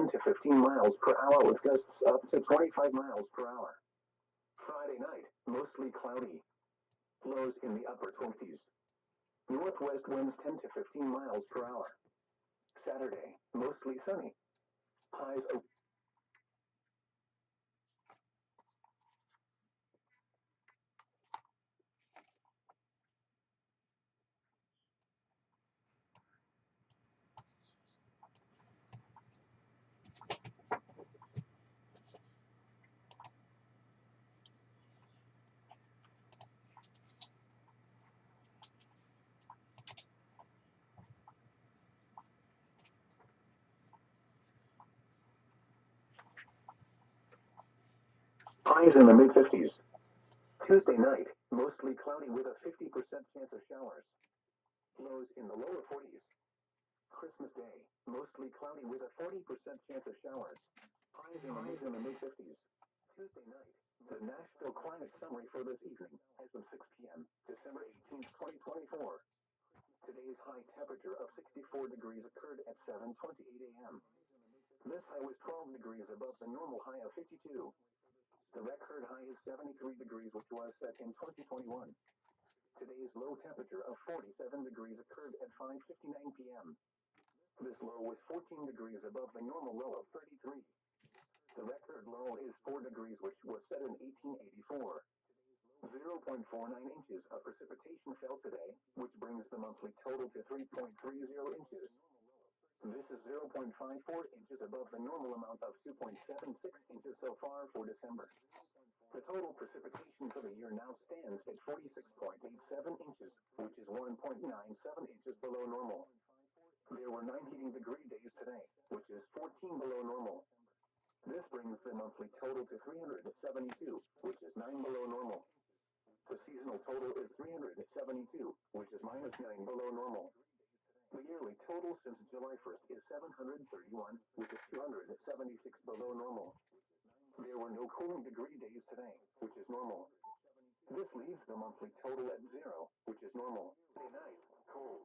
10 to 15 miles per hour with gusts up to 25 miles per hour. Friday night, mostly cloudy. Lows in the upper 20s. Northwest winds 10 to 15 miles per hour. Saturday, mostly sunny. Highs of highs in the mid-50s. Tuesday night, mostly cloudy with a 50% chance of showers. Lows in the lower 40s. Christmas Day, mostly cloudy with a 40% chance of showers. Highs in the mid-50s. Tuesday night, the Nashville Climate Summary for this evening as of 6 p.m., December 18th, 2024. Today's high temperature of 64 degrees occurred at 7:28 a.m. This high was 12 degrees above the normal high of 52. The record high is 73 degrees, which was set in 2021. Today's low temperature of 47 degrees occurred at 5:59 p.m. This low was 14 degrees above the normal low of 33. The record low is 4 degrees, which was set in 1884. 0.49 inches of precipitation fell today, which brings the monthly total to 3.30 inches. This is 0.54 inches above the normal amount of 2.76 inches so far for December. The total precipitation for the year now stands at 46.87 inches, which is 1.97 inches below normal. There were 19 degree days today, which is 14 below normal. This brings the monthly total to 372, which is 9 below normal. The seasonal total is 372, which is -9 below normal. The yearly total since July 1st is 731, which is 276 below normal. There were no cooling degree days today, which is normal. This leaves the monthly total at 0, which is normal. Day night, cold.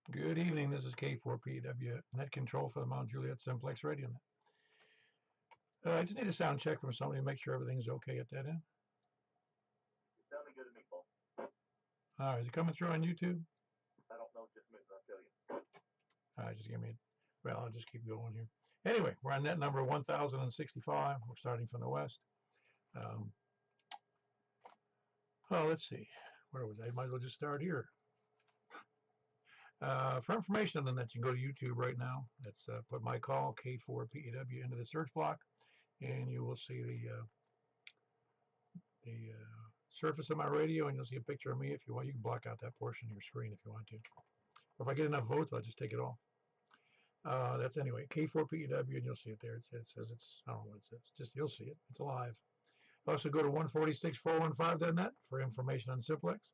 Good evening. This is K4PW, net control for the Mount Juliet Simplex Radio Net. I just need a sound check from somebody to make sure everything's okay at that end. It's sounding good to me, Paul. All right, is it coming through on YouTube? I don't know, just a minute, I'll tell you. All right, just give me well, I'll just keep going here. Anyway, we're on net number 1065. We're starting from the west. Let's see. Where was I? Might as well just start here. For information on the net, you can go to YouTube right now. Let's put my call, K4PEW, into the search block, and you will see the surface of my radio, and you'll see a picture of me if you want. You can block out that portion of your screen if you want to. Or if I get enough votes, I'll just take it off. That's anyway, K4PEW, and you'll see it there. It says it's, I don't know what it says. Just, you'll see it. It's alive. Also go to 146415.net for information on Simplex.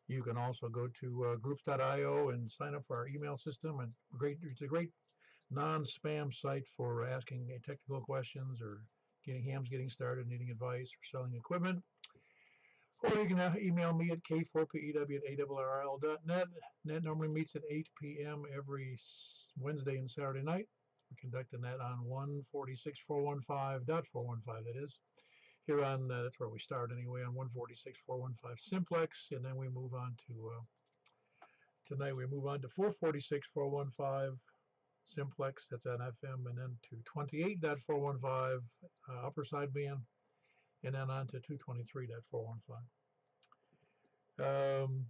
You can also go to groups.io and sign up for our email system. And it's a great non-spam site for asking technical questions or getting started, needing advice, or selling equipment. Or you can email me at k4pew@arrl.net. Net normally meets at 8 p.m. every Wednesday and Saturday night. We conduct the net on 146.415.415, that is. Here on, that's where we start anyway, on 146.415 Simplex, and then we move on to, tonight we move on to 446.415 Simplex, that's on FM, and then to 28.415 upper sideband, and then on to 223.415.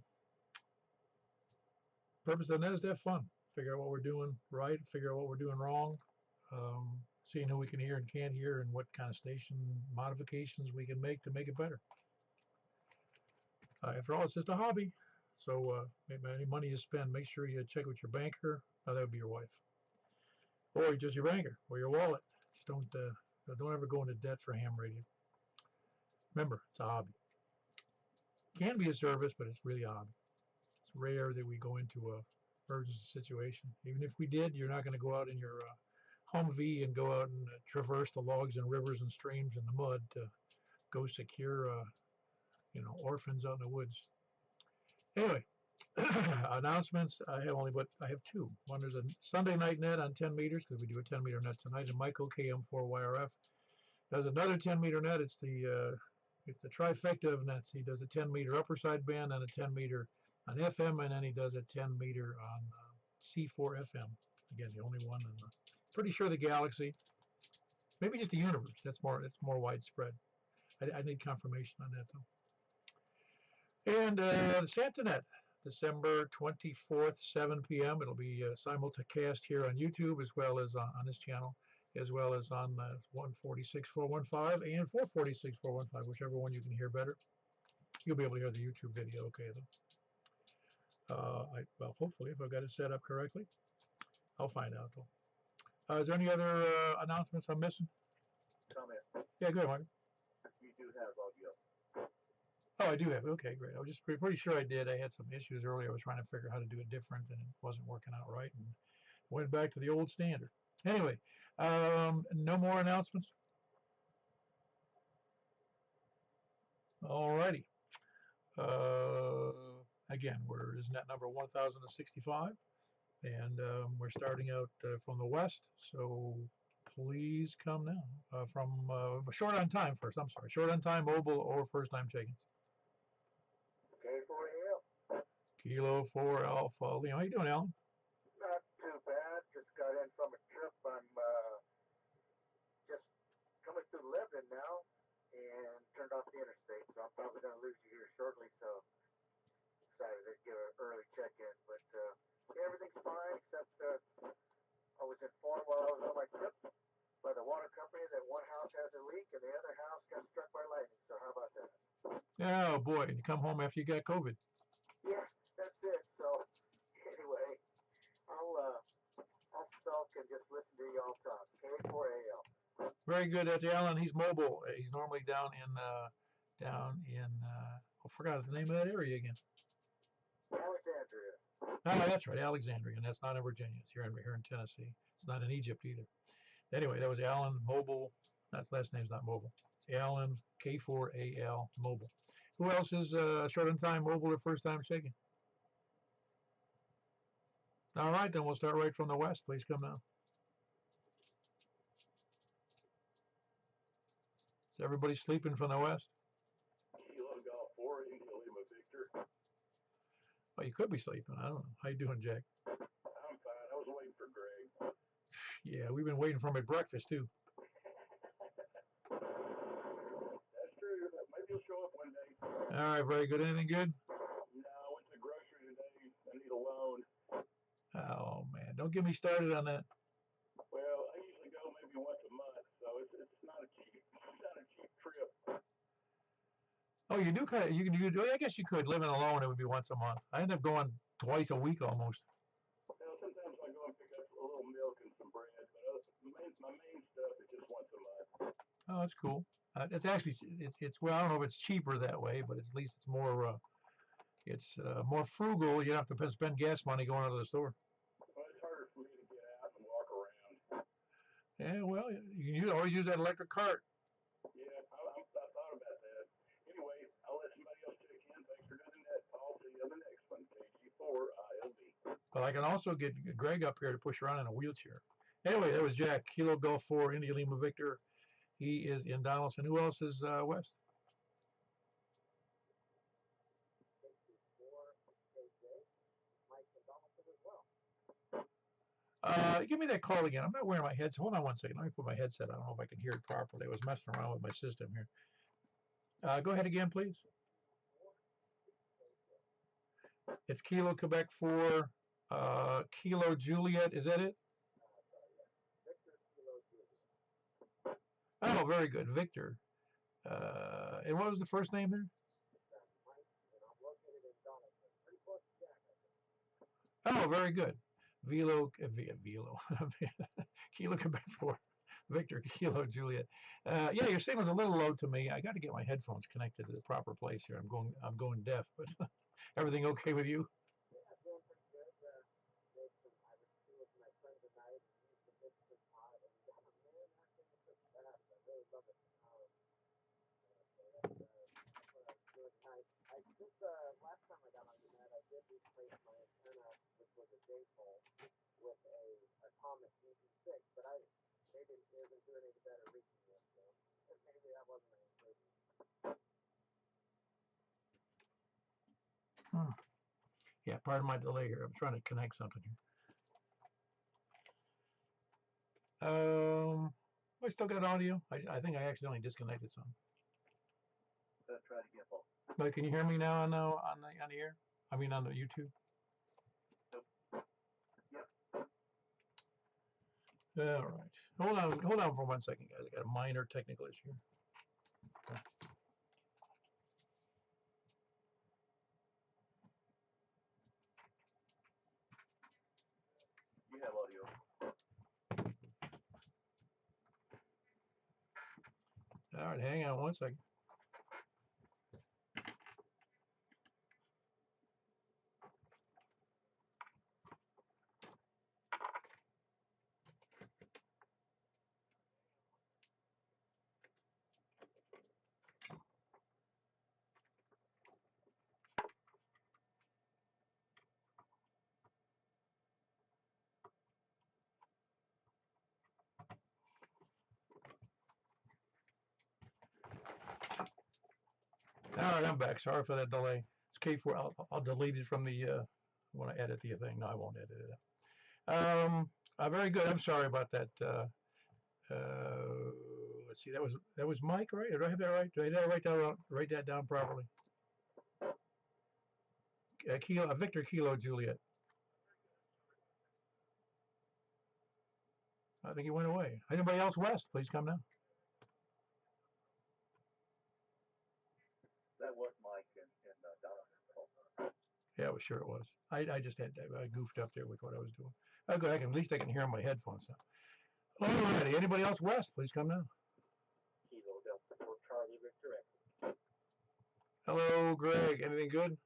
Purpose of the net is to have fun, figure out what we're doing right, figure out what we're doing wrong, seeing who we can hear and can't hear, and what kind of station modifications we can make to make it better. After all, it's just a hobby. So any money you spend, make sure you check with your banker. That would be your wife, or just your banker, or your wallet. Just don't ever go into debt for ham radio. Remember, it's a hobby. Can be a service, but it's really a hobby. It's rare that we go into a emergency situation. Even if we did, you're not going to go out in your Humvee and go out and traverse the logs and rivers and streams and the mud to go secure, orphans out in the woods. Anyway, announcements. I have two. One is a Sunday night net on 10 meters because we do a 10 meter net tonight. And Michael KM4YRF does another 10 meter net. It's the trifecta of nets. He does a 10 meter upper sideband and a 10 meter on FM, and then he does a 10 meter on C4 FM. Again, the only one in pretty sure the galaxy, maybe just the universe. That's more widespread. I need confirmation on that though. And the SantaNet, December 24th, 7 p.m. It'll be simulcast here on YouTube as well as on this channel, as well as on 146.415 and 446.415, whichever one you can hear better. You'll be able to hear the YouTube video okay, though. Well, hopefully, if I've got it set up correctly. I'll find out, though. Is there any other announcements I'm missing? Comment. Yeah, go ahead, Michael. You do have audio. Oh, I do have it. Okay, great. I was just pretty sure I did. I had some issues earlier. I was trying to figure out how to do it different, and it wasn't working out right, and went back to the old standard. Anyway, no more announcements? Alrighty. Again, is net number 1065, and we're starting out from the west, so please come now. From short on time first. I'm sorry, short on time, mobile, or first time check-ins. K4AL. Kilo 4 Alpha. How you doing, Alan? Not too bad. Just got in from a trip. I'm just coming through Lebanon now and turned off the interstate, so I'm probably going to lose you here shortly. So excited to give an early check-in. But everything's fine except I was informed while I was on my trip by the water company that one house has a leak and the other house got struck by lightning. So how about that? Oh boy, and you come home after you got COVID. Yeah, that's it. So anyway, I'll stalk and just listen to y'all talk. K4AL. Very good. That's Alan. He's mobile. He's normally down in I forgot the name of that area again. Alexandria. Oh, that's right, Alexandria, and that's not in Virginia. It's here in Tennessee. It's not in Egypt either. Anyway, that was Alan Mobile. That last name's not Mobile. It's Alan K4AL Mobile. Who else is short on time mobile or first time shaking? All right, then we'll start right from the west. Please come now. Is everybody sleeping from the west? Kilo Golf 4, India Lima Victor. Well, you could be sleeping. I don't know. How you doing, Jack? I'm fine. I was waiting for Greg. Yeah, we've been waiting for him at breakfast, too. That's true. Maybe he'll show up one day. All right, very good. Anything good? No, I went to the grocery today. I need a loan. Oh, man. Don't get me started on that. Well, I usually go maybe once a month, so it's not a cheap trip. Oh, you do kind of, I guess you could. Living alone, it would be once a month. I end up going twice a week almost. Well, sometimes I go and pick up a little milk and some bread, but my main stuff is just once a month. Oh, that's cool. It's actually, well, I don't know if it's cheaper that way, but at least it's more frugal. You don't have to spend gas money going out to the store. Well, it's harder for me to get out and walk around. Yeah, well, you can always use that electric cart. Yeah, I thought about that. Anyway, I'll let somebody else check in. Thanks for doing that. I'll see you on the next one. KG4 ILB. But I can also get Greg up here to push around in a wheelchair. Anyway, that was Jack. Kilo Golf 4, India Lima Victor. He is in Donaldson. Who else is west? Give me that call again. I'm not wearing my headset. Hold on one second. Let me put my headset on. I don't know if I can hear it properly. I was messing around with my system here. Go ahead again, please. It's Kilo Quebec 4, Kilo Juliet. Is that it? Oh, very good. Victor. And what was the first name there? Oh, very good. Kilo Quebec 4, Victor, Kilo Juliet. Yeah, your signal's a little low to me. I got to get my headphones connected to the proper place here. I'm going deaf, but everything okay with you? Yeah, doing pretty good. Made some Irish stew with my friend tonight and used the mixer pot. And man, that thing is just fast. I really love it. So that's what I was doing tonight. I just, last time I got on the net, I did replace my antenna, which was a dipole, with a Atomic DC6, but maybe it isn't doing any better reaching it, so maybe that wasn't an improvement. Yeah, pardon my delay here. I'm trying to connect something here. I still got audio. I think I accidentally disconnected something. Let's try to get both. But can you hear me now on the air? I mean on the YouTube? Nope. Yep. All right. Hold on for 1 second, guys. I got a minor technical issue. Okay. You have audio. All right, hang on 1 second. All right, I'm back. Sorry for that delay. It's K4. I'll delete it from the when I edit the thing. No, I won't edit it. Very good. I'm sorry about that. Let's see. That was Mike, right? Did I have that right? Did I write that down properly? Victor Kilo Juliet. I think he went away. Anybody else west? Please come now. That was Mike and Donna. Yeah, well, sure it was. I just I goofed up there with what I was doing. Oh, good. At least I can hear on my headphones now. All righty. Anybody else west? Please come now. Kilo Delta 4 Charlie Victor Echo. Hello, Greg. Anything good?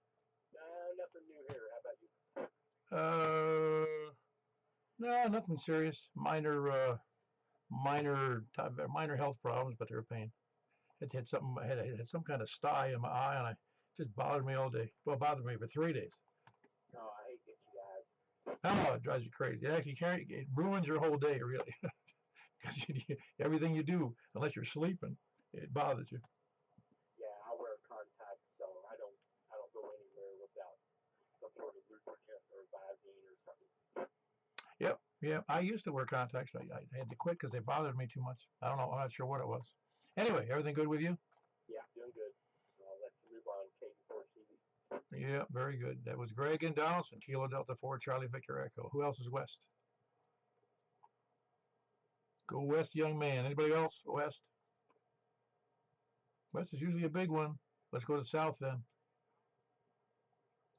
Nothing new here. How about you? No, nothing serious. Minor health problems, but they're a pain. It had something. I had some kind of sty in my eye, and it just bothered me all day. Well, it bothered me for 3 days. No, I hate it, you guys. Oh, it drives you crazy. It actually it ruins your whole day, really, because everything you do, unless you're sleeping, it bothers you. Yeah, I wear contacts, so I don't go anywhere without some sort of lubricant or Visine or something. Yep, yeah. I used to wear contacts. I had to quit because they bothered me too much. I don't know. I'm not sure what it was. Anyway, everything good with you? Yeah, doing good. I'll let you move on, K4CV. Yeah, very good. That was Greg and Donaldson, Kilo Delta 4, Charlie Victor Echo. Who else is west? Go west, young man. Anybody else west? West is usually a big one. Let's go to the south then.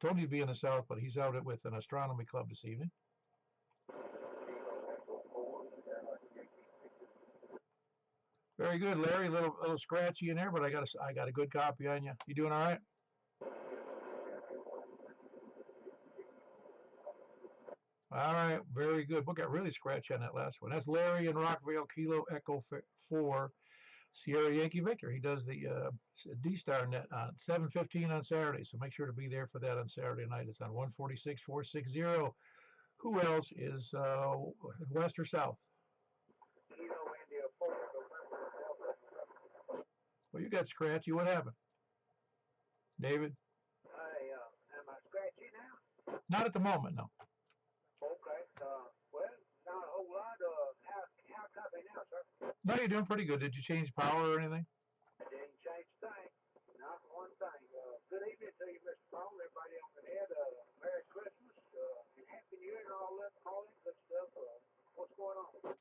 Tony'd be in the south, but he's out with an astronomy club this evening. Very good, Larry. A little scratchy in there, but I got a good copy on you. You doing all right? All right, very good. Book got really scratchy on that last one. That's Larry in Rockville, Kilo Echo 4, Sierra Yankee Victor. He does the D-Star net on 7:15 on Saturday, so make sure to be there for that on Saturday night. It's on 146-460. Who else is west or south? Kilo India 4, November. Well, you got scratchy. What happened? David? Hey, am I scratchy now? Not at the moment, no. Okay. Well, not a whole lot. How copy now, sir? No, you're doing pretty good. Did you change power or anything? I didn't change a thing. Not one thing. Good evening to you, Mr. Paul. Everybody on the net. Merry Christmas and Happy New Year and all that good stuff. What's going on?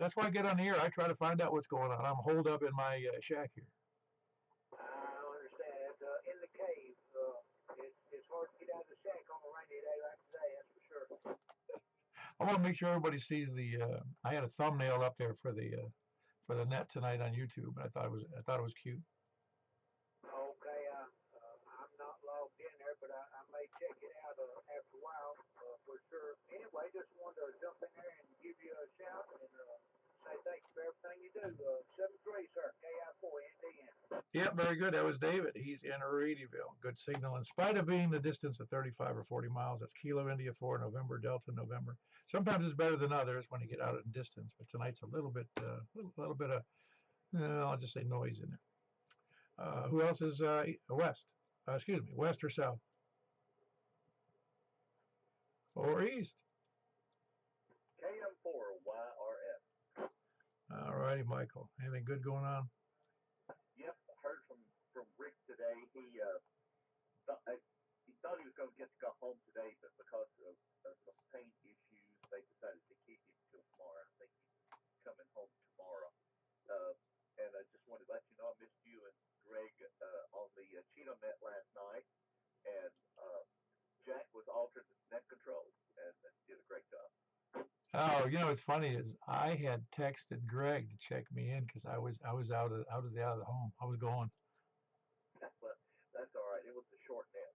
That's why I get on the air. I try to find out what's going on. I'm holed up in my shack here. I understand. In the cave, it's hard to get out of the shack on a rainy day like today. That's for sure. I want to make sure everybody sees the. I had a thumbnail up there for the net tonight on YouTube, and I thought it was cute. Okay, I'm not logged in there, but I may check it out after a while for sure. Anyway, just wanted to jump in there and give you a shout and say thank you for everything you do. 7-3, sir. KI4NDN. Yeah, very good. That was David. He's in Reedyville. Good signal. In spite of being the distance of 35 or 40 miles, that's Kilo India 4, November, Delta, November. Sometimes it's better than others when you get out in distance, but tonight's a little bit of, I'll just say noise in there. Who else is west? West or south? Or east? KM4YRS. All righty, Michael. Anything good going on? Yep, heard from Rick today. He thought he was going to get to go home today, but because of some pain issues, they decided to keep him till tomorrow. I think he's coming home tomorrow. And I just wanted to let you know I missed you and Greg on the Cheeto Net last night, and Jack was altered the net controls and did a great job. Oh, what's funny is I had texted Greg to check me in because I was out of the home. I was going. But that's all right. It was a short net.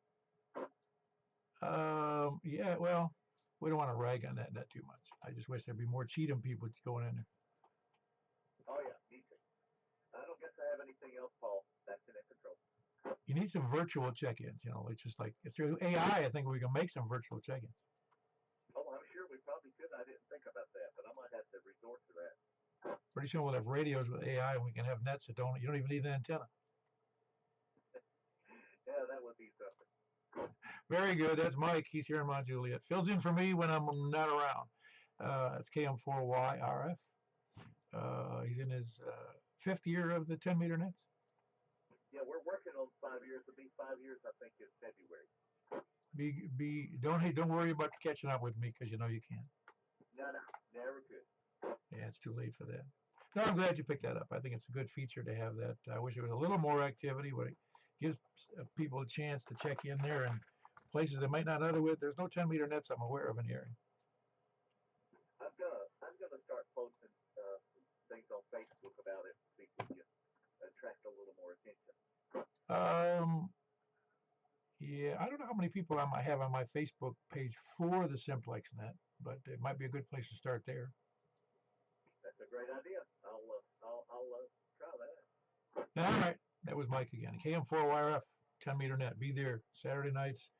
Yeah. Well, we don't want to rag on that net too much. I just wish there'd be more Cheatham people going in there. Oh yeah, me too. I don't guess I have anything else, Paul. That's the net control. You need some virtual check-ins. It's just like through AI. I think we can make some virtual check-ins. Oh, I'm sure we probably could. I didn't think about that, but I might have to resort to that. Pretty soon we'll have radios with AI, and we can have nets that you don't even need an antenna. Yeah, that would be something. Very good. That's Mike. He's here in Mount Juliet. Fills in for me when I'm not around. It's KM4YRF. He's in his 5th year of the 10-meter nets. Yeah, we're working on 5 years. It'll be 5 years, I think, in February. Don't worry about catching up with me because you know you can. No, never could. Yeah, it's too late for that. No, I'm glad you picked that up. I think it's a good feature to have that. I wish there was a little more activity where it gives people a chance to check in there and places they might not know with. There's no 10-meter nets I'm aware of in the area. I'm gonna start posting some things on Facebook about it, see if we can attract a little more attention. Yeah, I don't know how many people I might have on my Facebook page for the Simplex net, but it might be a good place to start there. That's a great idea. I'll try that. All right, that was Mike again. KM4YRF 10-meter net. Be there Saturday nights.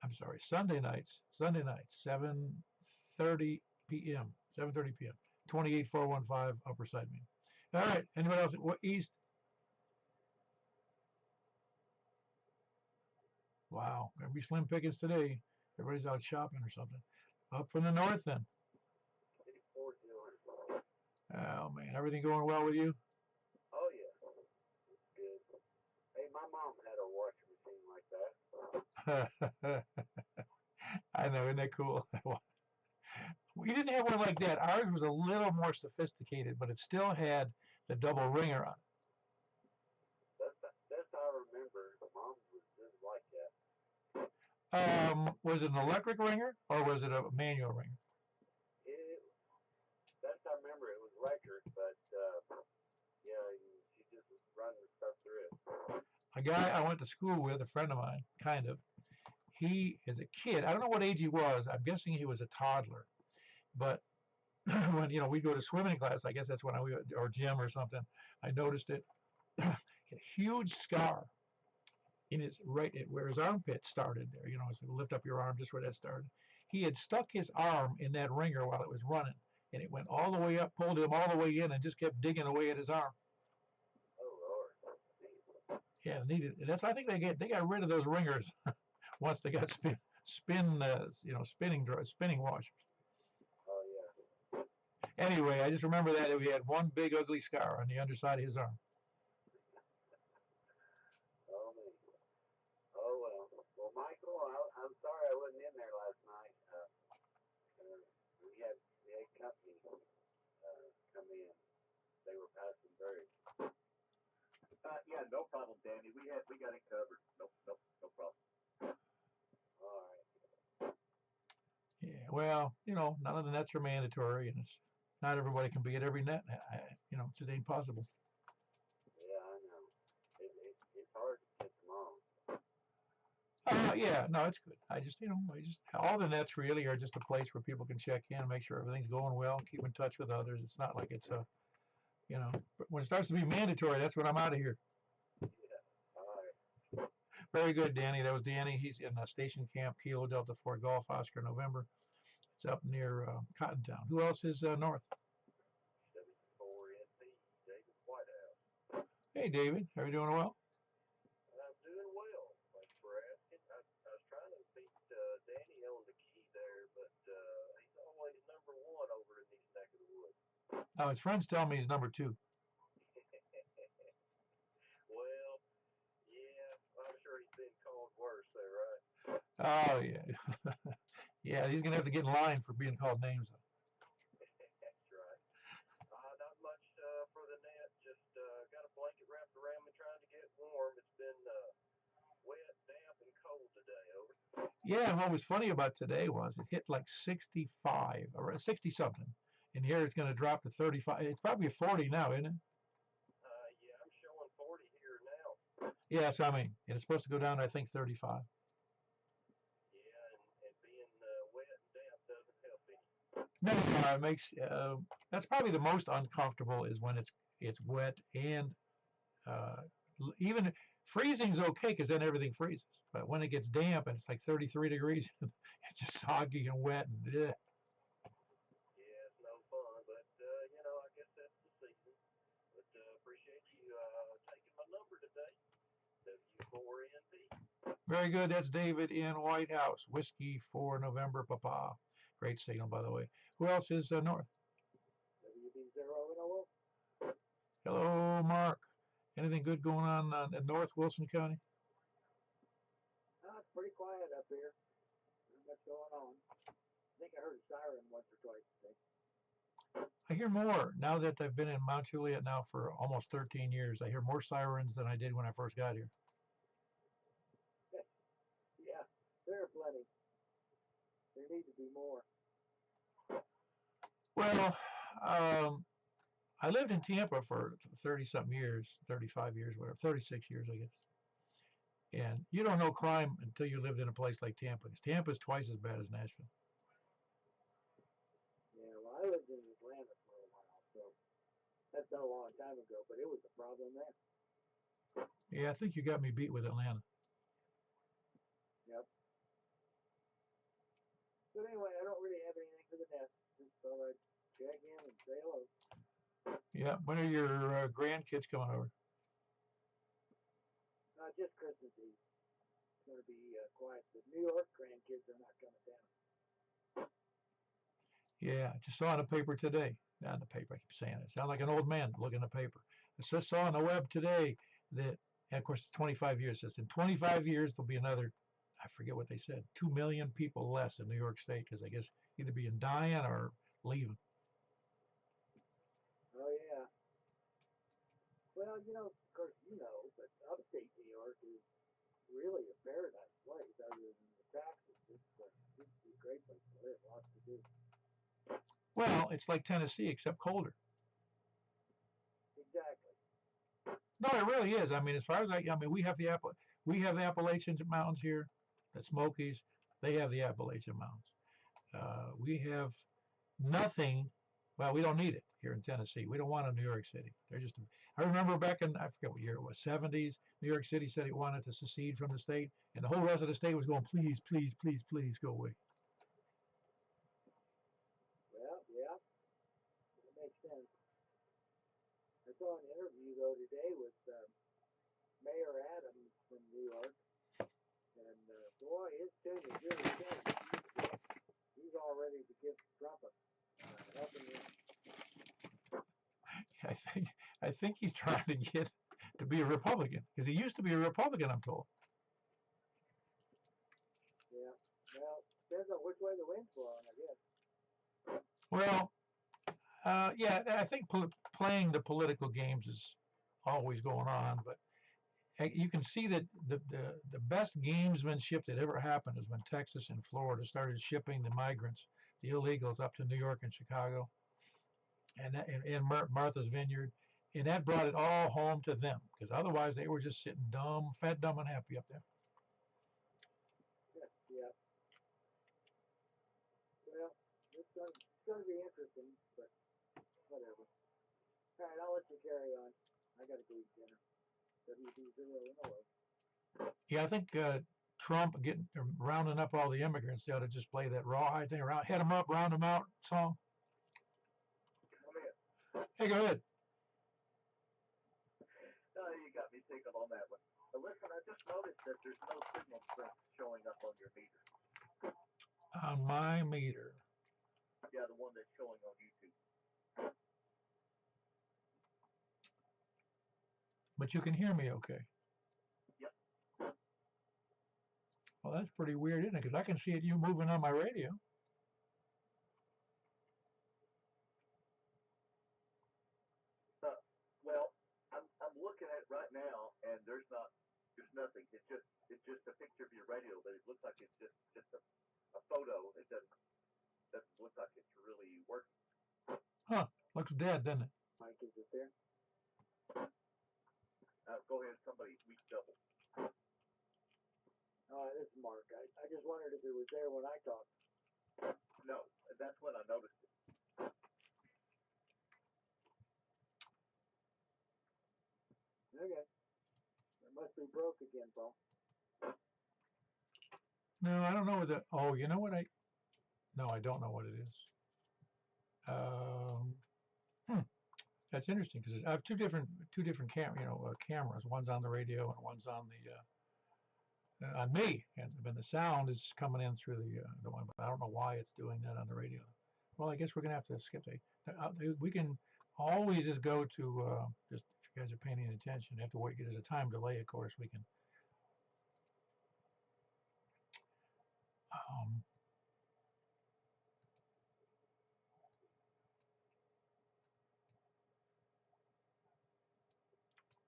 I'm sorry, Sunday nights, 7:30 p.m. 7:30 p.m. 28415 Upper Side Main. All right. Anybody else? What east? Wow, gonna be slim pickings today. Everybody's out shopping or something. Up from the north then. Oh man, everything going well with you? Oh yeah, it's good. Hey, my mom had a washing machine like that. I know, isn't that cool? We didn't have one like that. Ours was a little more sophisticated, but it still had the double ringer on it. That's how I remember. Mom's was just like that. Was it an electric ringer or was it a manual ringer? That's how I remember. It was electric, but yeah, she just was running the stuff through it. A guy I went to school with, a friend of mine, kind of. He is a kid. I don't know what age he was. I'm guessing he was a toddler. But when we'd go to swimming class, I guess that's when or gym or something. I noticed it. A huge scar in his where his armpit started there. So lift up your arm just where that started. He had stuck his arm in that ringer while it was running, and it went all the way up, pulled him all the way in, and just kept digging away at his arm. Oh Lord. Yeah, needed. That's I think they got rid of those ringers once they got spinning washers. Oh yeah. Anyway, I just remember that he had one big ugly scar on the underside of his arm. Oh man. Oh well. Well, Michael, I'm sorry I wasn't in there last night. We had company come in. They were passing through. Yeah, no problem, Danny. We got it covered. No problem. All right. Yeah, well, none of the nets are mandatory, and it's not everybody can be at every net. It just ain't possible. Yeah, I know. It's hard to get them on. Yeah, no, it's good. I just all the nets really are just a place where people can check in and make sure everything's going well, keep in touch with others. It's not like it's but when it starts to be mandatory, that's when I'm out of here. Yeah. All right. Very good, Danny. That was Danny. He's in Station Camp, Kilo Delta 4 Golf Oscar November. It's up near Cottontown. Who else is north? 74NP, David Whitehouse. Hey, David. How are you doing well? I'm doing well. Thanks for asking. I was trying to beat Danny on the key there, but he's always number one over in these neck of the woods. Oh, his friends tell me he's number 2. Well, yeah, I'm sure he's been called worse there, right? Oh, yeah. Yeah, he's going to have to get in line for being called names. That's right. Not much for the net. Just got a blanket wrapped around me trying to get warm. It's been wet, damp, and cold today. Over. Yeah, and what was funny about today was it hit like 65 or 60 something, and here it's going to drop to 35. It's probably 40 now, isn't it? Yeah, I'm showing 40 here now. Yes, I mean, and it's supposed to go down to, I think, 35. Yeah, and being wet and damp doesn't help any. No, it makes that's probably the most uncomfortable is when it's wet and even freezing's okay because then everything freezes. But when it gets damp and it's like 33 degrees, it's just soggy and wet and Yeah, it's no fun, but I guess that's the season. But appreciate you taking my number today. W4NP. very good. That's David in White House. Whiskey for November, Papa. Great signal, by the way. Who else is north? WB0 Hello, Mark. Anything good going on in North Wilson County? It's pretty quiet up here. Not much going on. I think I heard a siren once or twice today. I hear more now that I've been in Mount Juliet now for almost 13 years. I hear more sirens than I did when I first got here. Yeah, there are plenty. There need to be more. Well, I lived in Tampa for 30-something years, 35 years, whatever, 36 years, I guess. And you don't know crime until you lived in a place like Tampa. Because Tampa is twice as bad as Nashville. Yeah, well, I lived in Atlanta for a while, so that's not a long time ago, but it was a problem then. Yeah, I think you got me beat with Atlanta. Yep. But anyway, I don't really have anything for the nest. Just thought I'd check in and say hello. Yeah. When are your grandkids coming over? Just Christmas Eve. It's going to be quiet. The New York grandkids are not coming down. Yeah, I just saw in the paper today. Not in the paper, I keep saying it. Sound like an old man looking at the paper. I just saw on the web today that, and of course, it's 25 years. Just in 25 years, there'll be another, I forget what they said, 2 million people less in New York State because I guess either being dying or leaving. Oh, yeah. Well, of course, but upstate New York is really a paradise place other than the taxes. It's a great place to live. Lots to do. Well, it's like Tennessee except colder. Exactly. No, it really is. I mean, as far as I mean, we have the Appalachian Mountains here, the Smokies. They have the Appalachian Mountains. We have nothing. Well, we don't need it here in Tennessee. We don't want a New York City. They're just. I remember back in, I forget what year it was, 70s. New York City said it wanted to secede from the state, and the whole rest of the state was going, please, please, please, please, go away. Well, yeah, that makes sense. I saw an interview though today with Mayor Adams from New York, and boy, his tune is really changed. He's all ready to give Trump a helping hand. I think he's trying to get to be a Republican because he used to be a Republican, I'm told. Yeah. Well, depends on which way the wind's blowing, I guess. Well, yeah, I think playing the political games is always going on, but you can see that the best gamesmanship that ever happened is when Texas and Florida started shipping the migrants, the illegals, up to New York and Chicago, and Martha's Vineyard, and that brought it all home to them because otherwise they were just sitting dumb, fat, dumb, and happy up there. Yeah. Well, it's going to be interesting, but whatever. All right, I'll let you carry on. I got to go eat dinner. WB0 Yeah, I think Trump rounding up all the immigrants. They ought to just play that rawhide thing around, head them up, round them out song. Come in. Hey, go ahead. You got me thinking on that one. But listen, I just noticed that there's no signal strength showing up on your meter. On my meter. Yeah, the one that's showing on YouTube. But you can hear me okay. Yep. Well, that's pretty weird, isn't it? Because I can see you moving on my radio. Well, I'm looking at it right now, and there's nothing. It's just a picture of your radio, but it looks like it's just a photo. It doesn't look like it's really working. Huh? Looks dead, doesn't it? Mike, is it there? Go ahead, somebody, we double. This is Mark. I just wondered if it was there when I talked. No, that's when I noticed it. Okay. It must be broke again, Paul. No, I don't know what oh, you know what no, I don't know what it is. That's interesting because I have two different cameras. One's on the radio and one's on on me, and the sound is coming in through the one. But I don't know why it's doing that on the radio. Well, I guess we're gonna have to skip we can always just go to just if you guys are paying any attention. You have to wait. There's a time delay, of course. We can.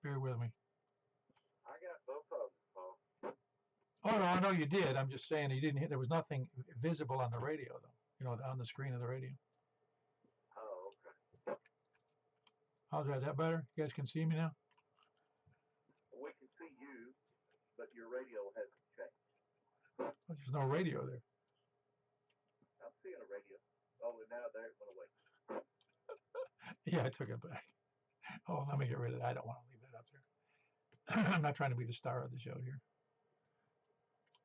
Bear with me. I got both of them, Paul. Oh no, I know you did. I'm just saying you didn't hit. There was nothing visible on the radio, though. On the screen of the radio. Oh, okay. How's that? That better? You guys can see me now. We can see you, but your radio hasn't changed. Well, there's no radio there. I'm seeing a radio. Oh, and now there it went away. Yeah, I took it back. Oh, let me get rid of that. I don't want to leave that up there. I'm not trying to be the star of the show here.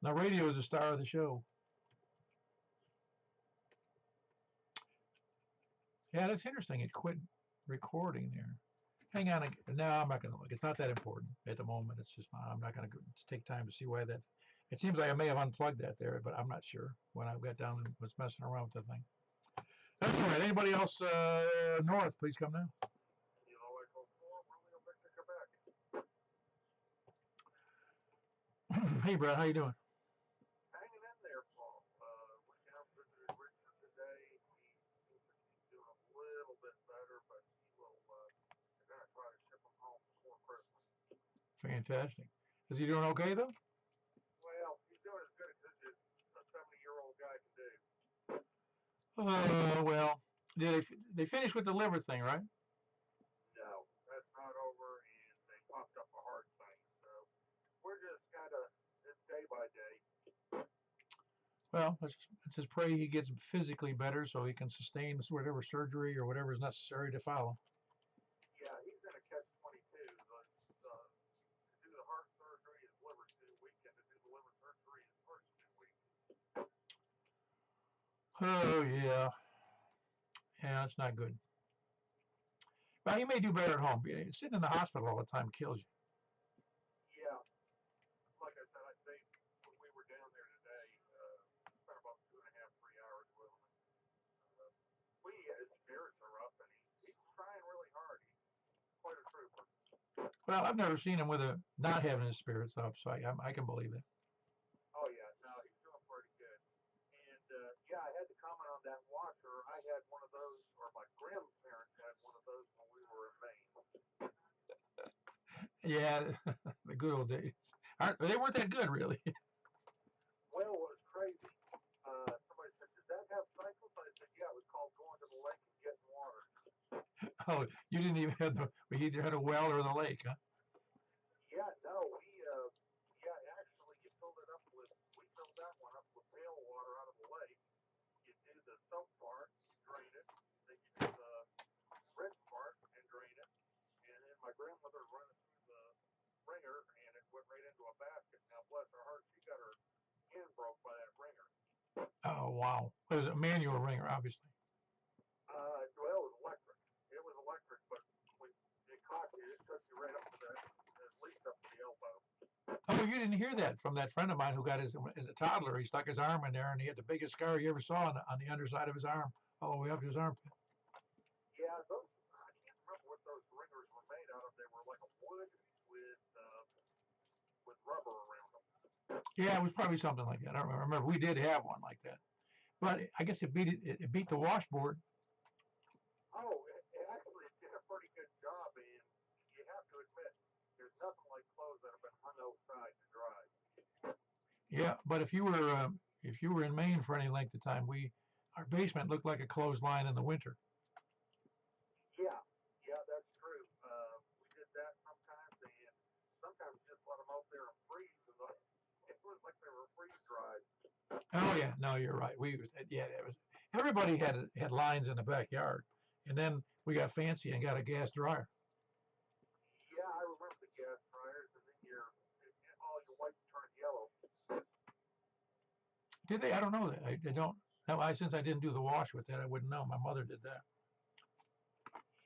Now, radio is the star of the show. Yeah, that's interesting. It quit recording there. Hang on. No, I'm not going to look. It's not that important at the moment. It's just not. I'm not going to take time to see why that's. It seems like I may have unplugged that there, but I'm not sure when I got down and was messing around with the thing. That's all right. Anybody else north, please come now. You know, I go for Romeo Victor Quebec. Hey, Brad, how you doing? Hanging in there, Paul. Went down, visited Richard today. He seems like he's doing a little bit better, but he will, they're going to try to ship him home before Christmas. Fantastic. Is he doing okay, though? Well, he's doing as good as a 70-year-old guy can do. Well, they finished with the liver thing, right? No, that's not over, and they popped up a heart thing. So we're just kind of, it's day by day. Well, let's just pray he gets physically better so he can sustain whatever surgery or whatever is necessary to follow. Yeah, he's going to catch 22. To do the heart surgery, his liver's 2 weeks, and to do the liver surgery, his heart's 2 weeks. Oh, yeah. Yeah, that's not good. Well, he may do better at home. Sitting in the hospital all the time kills you. Yeah, like I said, I think when we were down there today, spent about 2.5, 3 hours with him. His spirits are up, and he's trying really hard. He's quite a trooper. Well, I've never seen him with not having his spirits up, so I can believe that. Oh, yeah, no, he's doing pretty good. And, yeah, I had to comment on that washer. I had one of those, or my grandparents had one of those when we were in Maine. Yeah, the good old days. They weren't that good, really. Well, it was crazy. Somebody said, "Does that have cycles?" I said, "Yeah, it was called going to the lake and getting water." Oh, you didn't even have we either had a well or the lake, huh? Yeah, no, actually, we filled that one up with pail water out of the lake. You do the soap part, you drain it, then you do the rinse part and drain it, and then my grandmother run it through the wringer, and it went right into a basket. Now, bless her heart, she got her hand broke by that wringer. Oh, wow. It was a manual ringer, obviously. Well, it was electric. It was electric, but when it caught you, it took you right up to at least up to the elbow. Oh, you didn't hear that from that friend of mine who got as a toddler. He stuck his arm in there, and he had the biggest scar you ever saw on the underside of his arm, all the way up to his armpit. Yeah, I can't remember what those ringers were made out of. They were like a wood with rubber around them. Yeah, it was probably something like that. I don't remember. We did have one like that, but I guess it beat the washboard. Oh, it actually did a pretty good job, and you have to admit, there's nothing like clothes that have been hung outside to dry. Yeah, but if you were in Maine for any length of time, our basement looked like a clothesline in the winter. Yeah, that's true. We did that sometimes, and sometimes just let them out there and freeze. It was like they were freeze dried. Oh yeah, no, you're right. It was everybody had lines in the backyard, and then we got fancy and got a gas dryer. Yeah, I remember the gas dryers, and then all your whites turned yellow. Did they? I don't know that. I don't. No, since I didn't do the wash with that, I wouldn't know. My mother did that.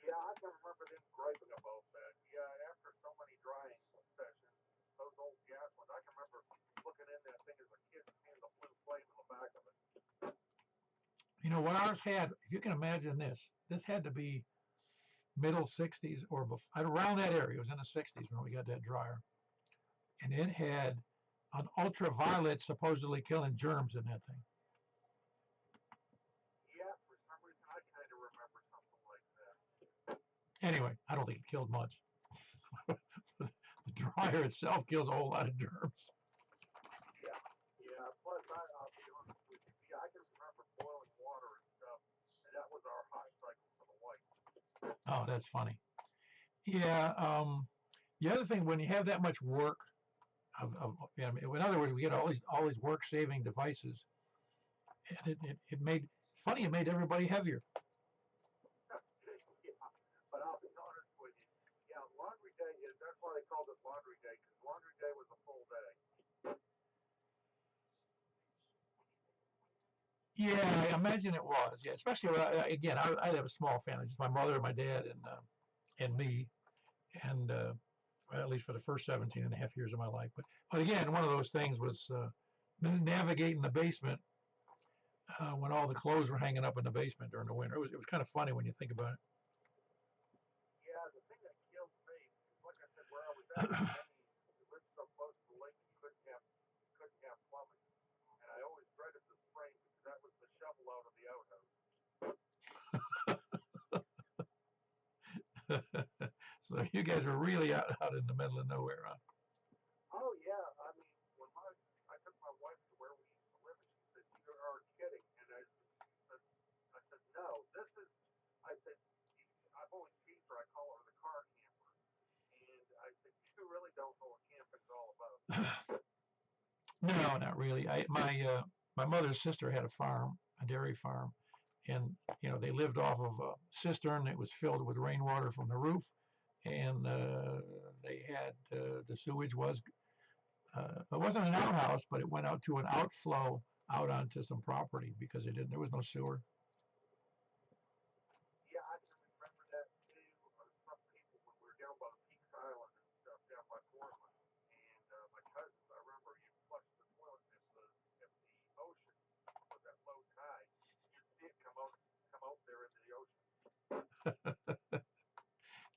Yeah, I can remember them griping about that. Yeah, after so many drying sessions, those old gas ones, I can remember looking in that thing as a kid and seeing the blue flame in the back of it. You know what ours had? If you can imagine this had to be middle 60s or around that area. It was in the 60s when we got that dryer, and it had an ultraviolet supposedly killing germs in that thing. Yeah, for some reason I kind of remember something like that. Anyway, I don't think it killed much. The dryer itself kills a whole lot of germs. Yeah. Plus, I'll be honest with you. Yeah, I can remember boiling water and stuff, and that was our hot cycle for the white. Oh, that's funny. Yeah. The other thing, when you have that much work, in other words, we get all these work-saving devices, and it made everybody heavier. Yeah, but I'll be honest with you. Yeah, laundry day that's why they called it laundry day, because laundry day was a full day. Yeah, I imagine it was. Yeah, especially again, I have a small family, just my mother, my dad, and me, and well, at least for the first 17 and a half years of my life. But again, one of those things was navigating the basement when all the clothes were hanging up in the basement during the winter. It was kind of funny when you think about Yeah, the thing that kills me, like I said, where I was at, Maine, we lived so close to the lake, you couldn't have plumbing, and I always dreaded the spring because that was the shovel out of the outhouse. it. So you guys were really out in the middle of nowhere, huh? Oh yeah, I mean, I took my wife to where we used to live, and she said, "You are kidding," and I said, "No, this is," I said, I've always teased her. I call her the car camper, and I said, "You really don't know what camping's all about." No, not really. My mother's sister had a farm, a dairy farm, and they lived off of a cistern that was filled with rainwater from the roof, and they had the sewage was it wasn't an outhouse, but it went out to an outflow out onto some property because there was no sewer. Yeah, I can remember that too. Some people when we were down by the Peaks Island and stuff down by Portland, and my cousins, I remember you flush the toilet if the ocean was at low tide, you'd see it come out there into the ocean.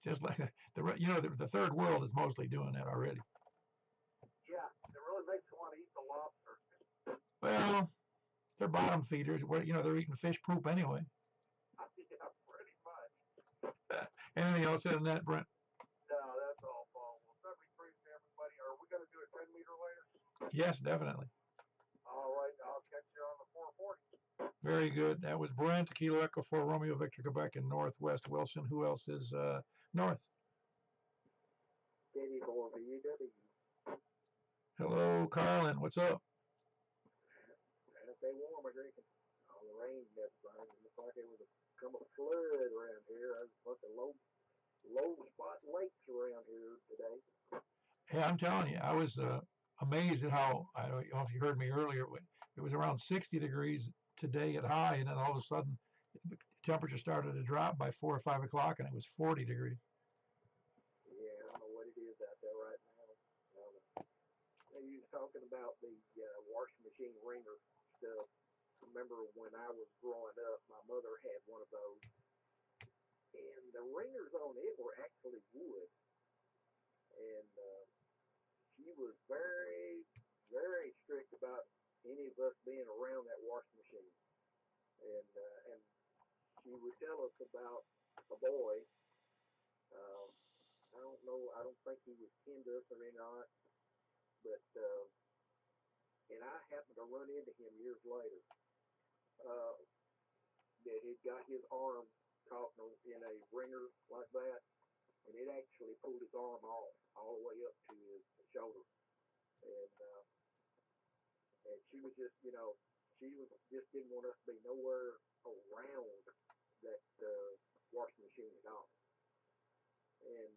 Just like the third world is mostly doing that already. Yeah, it really makes you want to eat the lobster. Well, they're bottom feeders. They're eating fish poop anyway. Yeah, pretty much. Anything else in that, Brent? No, that's all, Paul. Well, 73 to everybody. Are we going to do a 10-meter later? Yes, definitely. All right, I'll catch you on the 440. Very good. That was Brent, Kilo Echo 4 Romeo Victor Quebec in Northwest Wilson. Who else is north? Katie for VW. Hello, Carlin. What's up? Trying to stay warm, I drinking. All the rain and everything. It looked like it was come a flood around here. There's a bunch of low spot lakes around here today. Hey, I'm telling you, I was amazed at how, I don't know if you heard me earlier, but it was around 60 degrees today at high, and then all of a sudden the temperature started to drop by 4 or 5 o'clock, and it was 40 degrees. Yeah, I don't know what it is out there right now. You was talking about the washing machine wringer stuff. I remember when I was growing up, my mother had one of those, and the ringers on it were actually wood, and she was very, very strict about any of us being around that washing machine, and she would tell us about a boy. Um, I don't know. I don't think he was kin to us or not, but and I happened to run into him years later. Uh, that he'd got his arm caught in a ringer like that, and it actually pulled his arm off all the way up to his shoulder. And she was just, she was just didn't want us to be nowhere around that washing machine at all. And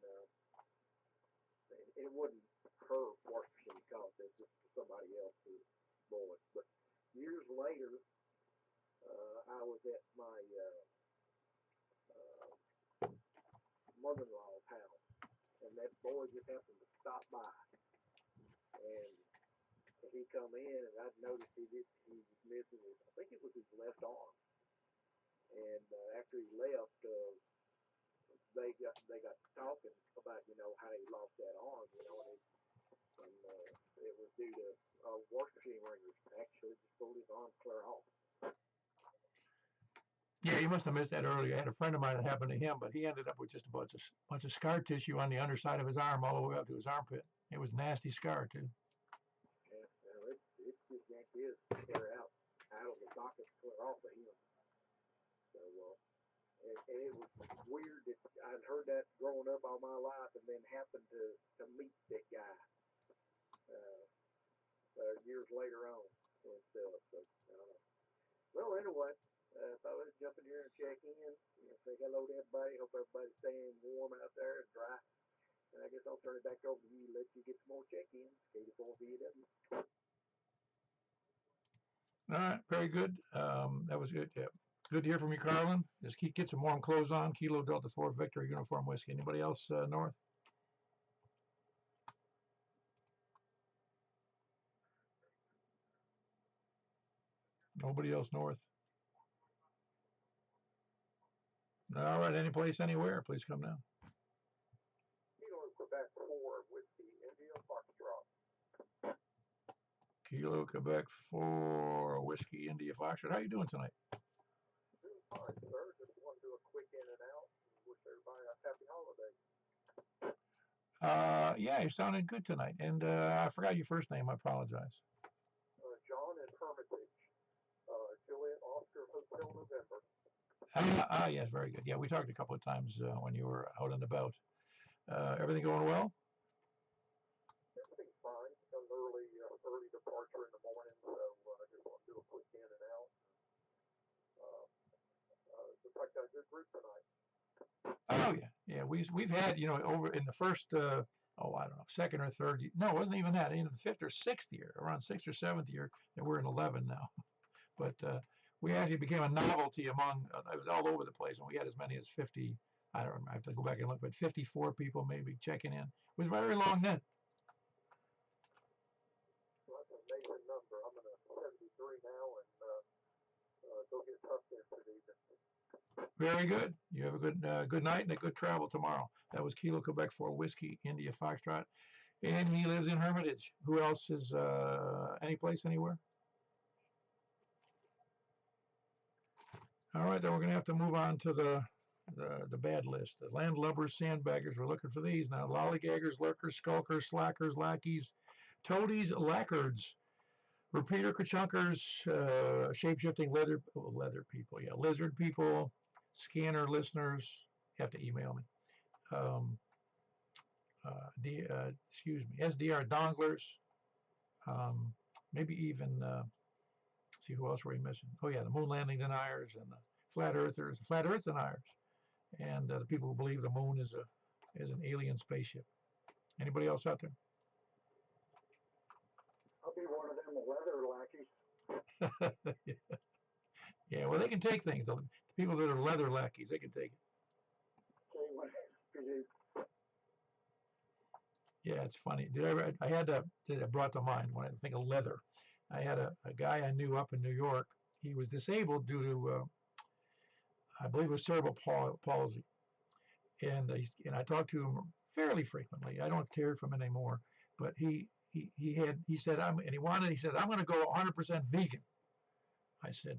it wasn't her washing machine cause it was somebody else's boy. But years later, I was at my mother-in-law's house, and that boy just happened to stop by, and he come in, and I'd noticed he was missing his, I think it was his left arm, and after he left, they got talking about how he lost that arm, and it was due to washing machine ringers actually just pulled his arm clear off. Yeah, you must have missed that earlier. I had a friend of mine that happened to him, but he ended up with just a bunch of scar tissue on the underside of his arm all the way up to his armpit. It was a nasty scar, too. Yeah, well, it's just yanked his hair out of the socket clear off of him. So, and it was weird that I'd heard that growing up all my life, and then happened to meet that guy years later on and stuff. So, I don't know. Well, anyway, thought I'd jump in here and check in. Say hello to everybody. Hope everybody's staying warm out there and dry. And I guess I'll turn it back over to you. Let you get some more check-ins. 84 VW. All right, very good. That was good. Yeah. Good to hear from you, Carlin. Just get some warm clothes on. Kilo Delta 4 Victor Uniform Whiskey. Anybody else north? Nobody else north. All right, any place, anywhere, please come down. Kilo Quebec 4 Whiskey India Foxtrot. Kilo Quebec 4 Whiskey India Foxtrot. How you doing tonight? Doing fine, sir. Just want to do a quick in and out and wish everybody a happy holiday. Yeah, you sounded good tonight. And I forgot your first name. I apologize. John and Hermitage. Juliet Oscar Hotel November. Yes, very good. Yeah, we talked a couple of times when you were out and about. Everything going well? Everything's fine. An early departure in the morning, so I just want to do a quick in and out. Looks like got a good group tonight. Oh yeah, yeah. We've had over in the first I don't know, second or third. No, it wasn't even that. In the fifth or sixth year, around sixth or seventh year, and we're in 11 now. But we actually became a novelty among. It was all over the place, and we had as many as 50. I don't remember. I have to go back and look, but 54 people maybe checking in. It was very long then. Well, that's an amazing number. I'm at 73 now, and go get tough density. Very good. You have a good night and a good travel tomorrow. That was Kilo Quebec 4 Whiskey India Foxtrot, and he lives in Hermitage. Who else is any place anywhere? All right, then we're going to have to move on to the bad list. The landlubbers, sandbaggers, we're looking for these now. Lollygaggers, lurkers, skulkers, slackers, lackeys, toadies, lackards, repeater, kachunkers, shape-shifting leather people. Yeah, lizard people, scanner listeners. You have to email me. SDR donglers. Maybe even... see who else were we missing? Oh yeah, the moon landing deniers and the flat earthers, flat earth deniers, and the people who believe the moon is an alien spaceship. Anybody else out there? I'll be one of them leather lackeys. Yeah, well, they can take things. The people that are leather lackeys, they can take it. Yeah, it's funny. I brought to mind when I think of leather. I had a guy I knew up in New York. He was disabled due to, I believe it was cerebral palsy. And I talked to him fairly frequently. I don't hear from him anymore. But he said, I'm going to go 100% vegan. I said,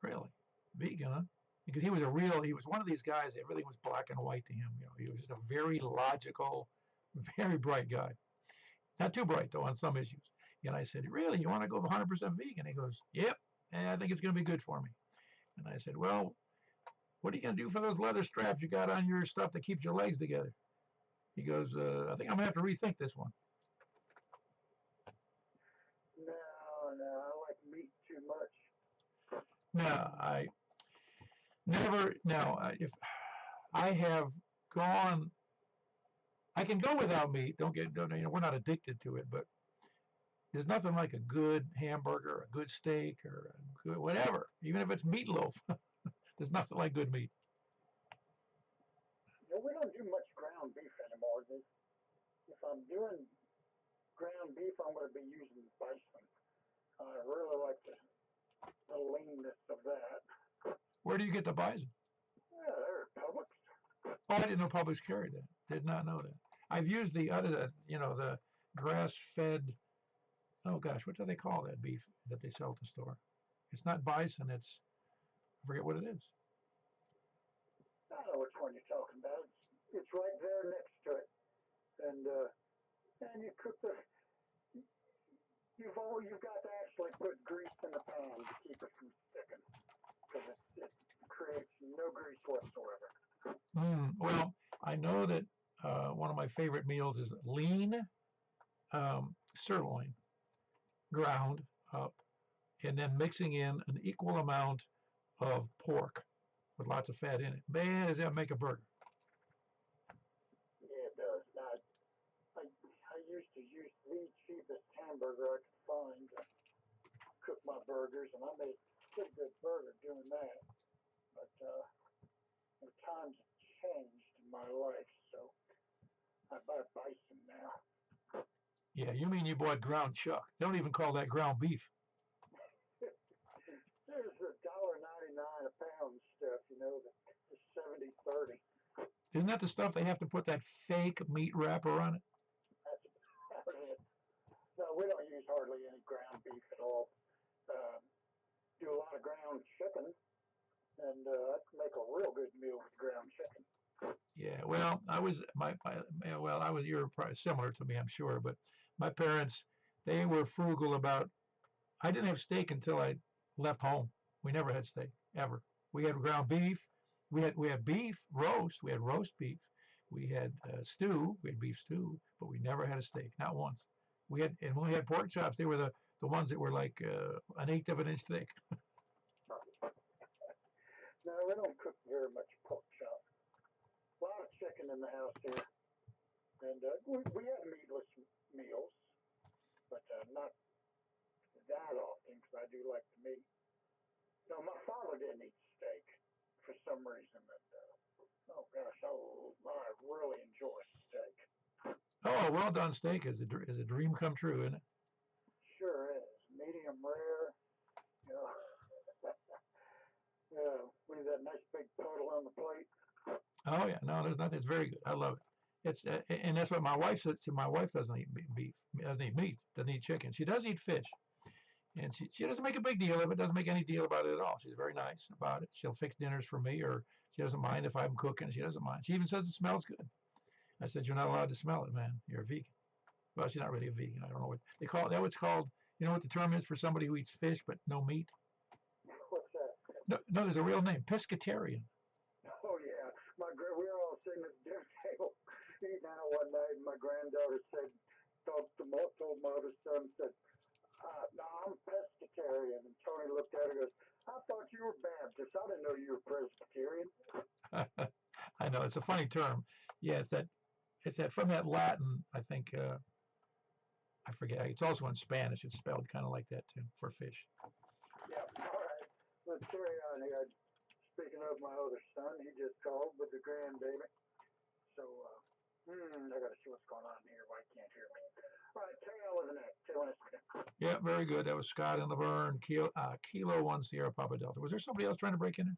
really? Vegan, huh? Because he was one of these guys, everything was black and white to him. He was just a very logical, very bright guy. Not too bright, though, on some issues. And I said, really, you want to go 100% vegan? He goes, yep, and I think it's going to be good for me. And I said, well, what are you going to do for those leather straps you got on your stuff that keeps your legs together? He goes, I think I'm going to have to rethink this one. No, I like meat too much. No, I never. Now, if I have gone, I can go without meat. We're not addicted to it, but there's nothing like a good hamburger, a good steak, or a good whatever. Even if it's meatloaf, there's nothing like good meat. We don't do much ground beef anymore. If I'm doing ground beef, I'm going to be using bison. I really like the leanness of that. Where do you get the bison? Yeah, they're at Publix. Oh, I didn't know Publix carried that. Did not know that. I've used the other, the grass-fed. Oh gosh, what do they call that beef that they sell at the store? It's not bison. I forget what it is. I know which one you're talking about. It's right there next to it, and you cook you've got to actually put grease in the pan to keep it from sticking, because it creates no grease whatsoever. Well, I know that one of my favorite meals is lean sirloin, ground up, and then mixing in an equal amount of pork with lots of fat in it. Man, does that make a burger? Yeah, it does. Now, I used to use the cheapest hamburger I could find. cook my burgers, and I made a pretty good burger doing that. But the times have changed in my life, so I buy bison now. Yeah, you mean you bought ground chuck. They don't even call that ground beef. There's $1.99 a pound stuff, the 70/30. Isn't that the stuff they have to put that fake meat wrapper on it? That's about it. No, we don't use hardly any ground beef at all. Do a lot of ground chicken, and I can make a real good meal with ground chicken. Yeah, well, I was you were probably similar to me, I'm sure, but my parents, they were frugal about. I didn't have steak until I left home. We never had steak ever. We had ground beef. We had beef roast. We had roast beef. We had stew. We had beef stew, but we never had a steak, not once. When we had pork chops, they were the ones that were like an eighth of an inch thick. No, we don't cook very much pork chop. A lot of chicken in the house here, and we have meatless meals, but not that often because I do like the meat. No, my father didn't eat steak for some reason, and oh gosh, I really enjoy steak. Oh, well done steak is a dream come true, isn't it? Sure is. Medium rare, you know. With that nice big puddle on the plate. Oh yeah, no, there's nothing. It's very good. I love it. It's and that's what my wife said. See, my wife doesn't eat beef, doesn't eat meat, doesn't eat chicken. She does eat fish, and she doesn't make a big deal of it. Doesn't make any deal about it at all. She's very nice about it. She'll fix dinners for me, or she doesn't mind if I'm cooking. She doesn't mind. She even says it smells good. I said, you're not allowed to smell it, man. You're a vegan. Well, she's not really a vegan. I don't know what they call it. That what's called. You know what the term is for somebody who eats fish but no meat? What's that? No, there's a real name. Pescatarian. Oh yeah, we were all sitting at the dinner table eating out one night, and my granddaughter told my other son, said, "No, I'm pescatarian." And Tony looked at her and goes, "I thought you were Baptist. I didn't know you were Presbyterian." I know it's a funny term. Yeah, it's that from that Latin. I think I forget. It's also in Spanish. It's spelled kind of like that too for fish. Yeah. All right. Let's carry on here. Speaking of my other son, he just called with the grandbaby. So, I gotta see what's going on here. Why he can't hear me? All right, carry on with the next. Tell us. Yeah, very good. That was Scott in Laverne, Kilo 1 Sierra Papa Delta. Was there somebody else trying to break in there?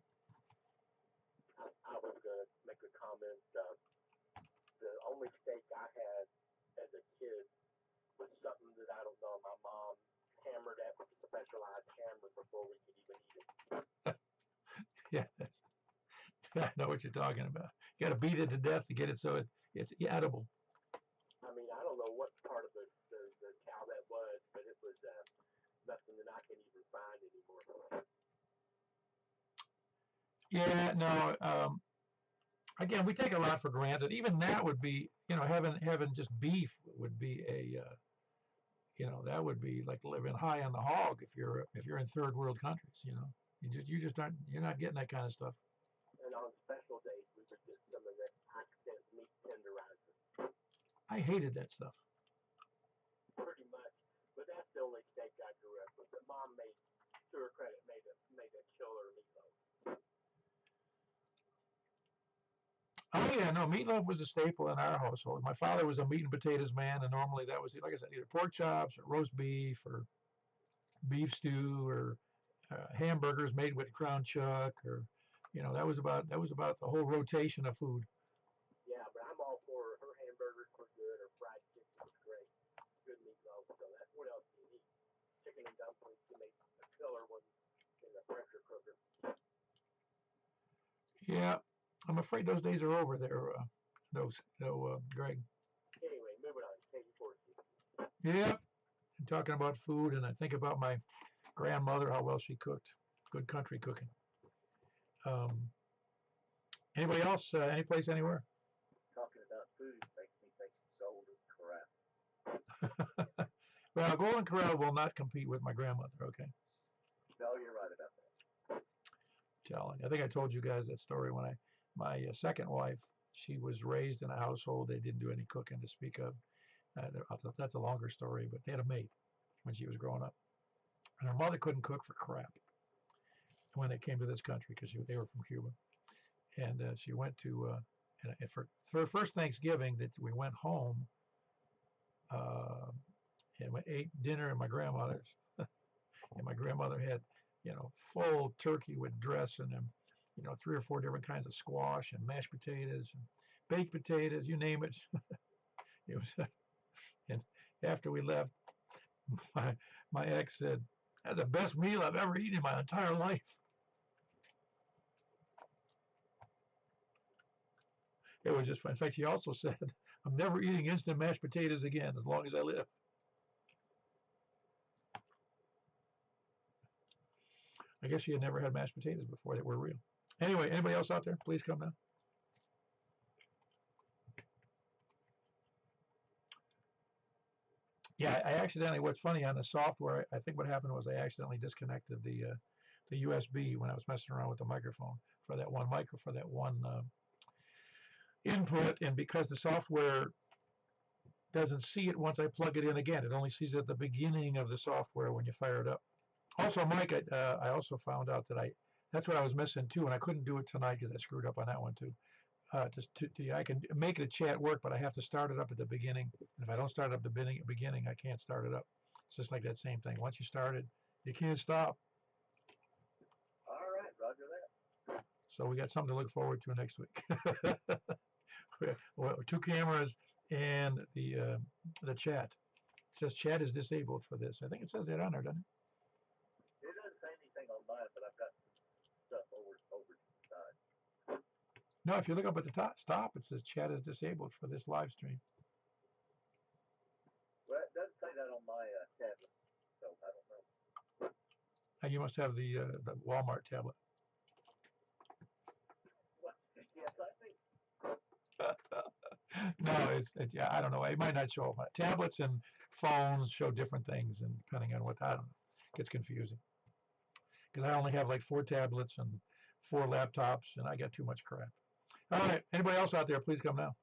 I was going to make a comment. The only steak I had as a kid was something that I don't know. My mom hammered at with a specialized hammer before we could even eat it. Yeah, I know what you're talking about. You got to beat it to death to get it so it's edible. I mean, I don't know what part of the cow that was, but it was nothing that I can even find anymore. Yeah, no. Again, we take a lot for granted. Even that would be, having just beef would be that would be like living high on the hog if you're in third world countries. You're not getting that kind of stuff. And on special days, we would get some of that accent meat tenderizer. I hated that stuff. Pretty much, but that's the only steak I grew up with. But Mom made, to her credit, made a killer meatloaf. Oh yeah, no, meatloaf was a staple in our household. My father was a meat and potatoes man, and normally that was, like I said, either pork chops or roast beef or beef stew or hamburgers made with ground chuck, or that was about the whole rotation of food. Yeah, but I'm all for her hamburgers were good, her fried chicken was great, good meatloaf. So that's what else do you eat? Chicken and dumplings. You make a killer one in the pressure cooker. Yeah, I'm afraid those days are over there, Greg. Anyway, moving on. KU14. Yeah, I'm talking about food, and I think about my grandmother, how well she cooked. Good country cooking. Anybody else? Any place, anywhere? Talking about food makes me think of Golden Corral. Well, Golden Corral will not compete with my grandmother. Okay. No, you're right about that. I think I told you guys that story when my second wife, she was raised in a household they didn't do any cooking to speak of. That's a longer story, but they had a maid when she was growing up. And her mother couldn't cook for crap when they came to this country because they were from Cuba. And she went to, and for her first Thanksgiving that we went home, and we ate dinner at my grandmother's. And my grandmother had, full turkey with dressing and, 3 or 4 different kinds of squash and mashed potatoes and baked potatoes, you name it. It was, and after we left, my ex said, "That's the best meal I've ever eaten in my entire life." It was just fun. In fact, she also said, "I'm never eating instant mashed potatoes again as long as I live." I guess she had never had mashed potatoes before that were real. Anyway, anybody else out there? Please come now. Yeah, I accidentally, what's funny on the software, I think what happened was I accidentally disconnected the USB when I was messing around with the microphone for that one input, and because the software doesn't see it once I plug it in again, it only sees it at the beginning of the software when you fire it up. Also, Mike, I also found out that that's what I was missing too, and I couldn't do it tonight because I screwed up on that one too. I can make the chat work, but I have to start it up at the beginning. And if I don't start it up at the beginning, I can't start it up. It's just like that same thing. Once you start it, you can't stop. All right, roger that. So we got something to look forward to next week. Well, 2 cameras and the chat. It says chat is disabled for this. I think it says that on there, doesn't it? It doesn't say anything on mine, but I've got some stuff over to the side. No, if you look up at the top, it says chat is disabled for this live stream. Well, it doesn't say that on my tablet, so I don't know. You must have the Walmart tablet. Well, yes, I think. No, yeah, I don't know. It might not show up. Tablets and phones show different things, and depending on what, I don't know, it gets confusing. Because I only have like 4 tablets and 4 laptops, and I got too much crap. All right, anybody else out there, please come now.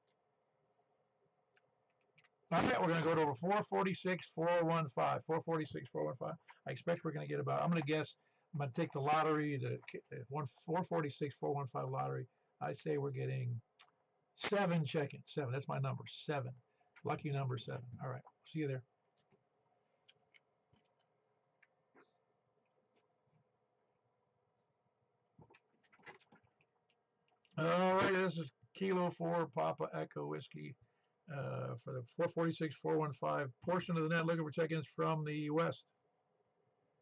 All right, we're going to go to over 446, 415, 446, 415. I expect we're going to get about, I'm going to guess, I'm going to take the lottery, the 446, 415 lottery. I say we're getting 7 check-ins. 7, that's my number, 7. Lucky number 7. All right, see you there. All right, this is Kilo 4 Papa Echo Whiskey for the 446, 415 portion of the net looking for check-ins from the West.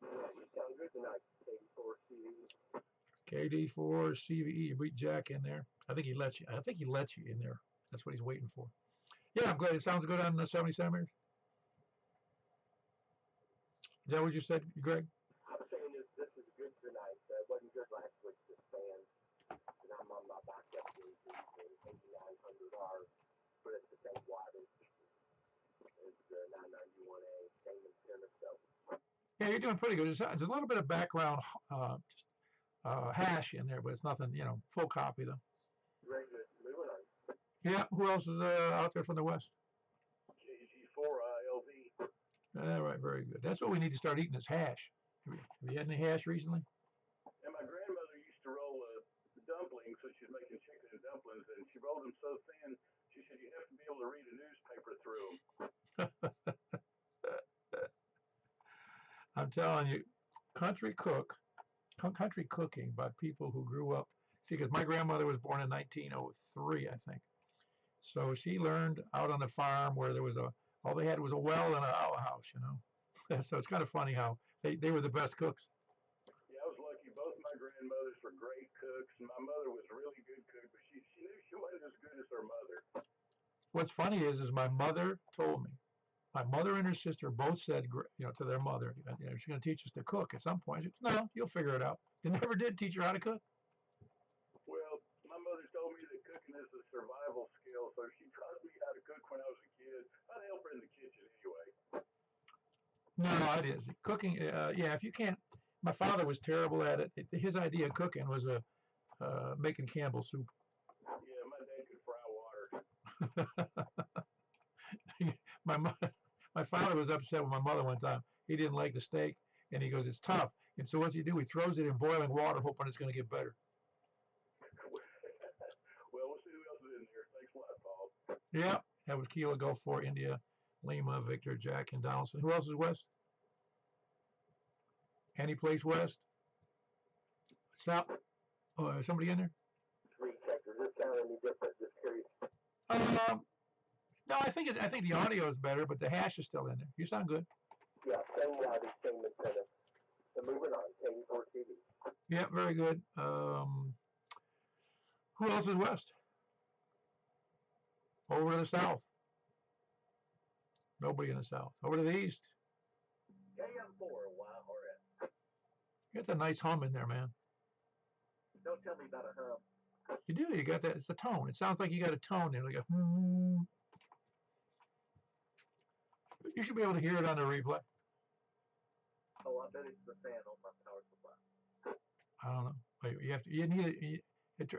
Yeah, you sound good tonight, KD4 CVE. KD4 CVE, you beat Jack in there. I think he lets you in there. That's what he's waiting for. Yeah, I'm glad. It sounds good on the 70 centimeters. Is that what you said, Greg? I'm saying this is good tonight. It wasn't good last week, this band. And I'm on my backup gauges, and 8900R, but it's the same wattage as the 991A, same antenna, so. Yeah, you're doing pretty good. There's a little bit of background hash in there, but it's nothing, full copy though. Very good. Moving on. Yeah, who else is out there from the West? KG4ILV. All right, very good. That's what we need to start eating is hash. Have you had any hash recently? And my grandmother used to roll dumplings, so she's making chicken and dumplings, and she rolled them so thin, she said you have to be able to read a newspaper through them. I'm telling you, country cooking by people who grew up. See, because my grandmother was born in 1903, I think. So she learned out on the farm where there was all they had was a well and an outhouse, So it's kind of funny how they were the best cooks. Yeah, I was lucky. Both my grandmothers were great cooks, and my mother was a really good cook, but she knew she wasn't as good as her mother. What's funny is my mother told me. My mother and her sister both said, to their mother, she's going to teach us to cook at some point. She goes, no, you'll figure it out. They never did teach her how to cook. Well, my mother told me that cooking is a survival skill, so she taught me how to cook when I was a kid. I'd help her in the kitchen anyway. No, it is. Cooking, if you can't. My father was terrible at it. His idea of cooking was making Campbell soup. Yeah, my dad could fry water. My father was upset with my mother one time. He didn't like the steak. And he goes, it's tough. And so what's he do? He throws it in boiling water, hoping it's going to get better. Well, we'll see who else is in there. Thanks a lot, Paul. Yeah, that was Kilo Go 4, India, Lima, Victor, Jack, and Donaldson. Who else is west? Any place west? South? Oh, is somebody in there? Recheck. Does this sound any different? Just curious. No, I think the audio is better, but the hash is still in there. You sound good. Yeah, same routing, same antenna. So moving on, KD4 TV. Yeah, very good. Who else is west? Over to the south. Nobody in the south. Over to the east. KM4 YRS. You got that nice hum in there, man. Don't tell me about a hum. You do. You got that. It's a tone. It sounds like you got a tone there, like a hmm. You should be able to hear it on the replay. Oh, I bet it's the fan on my power supply. I don't know. You have to. You need it.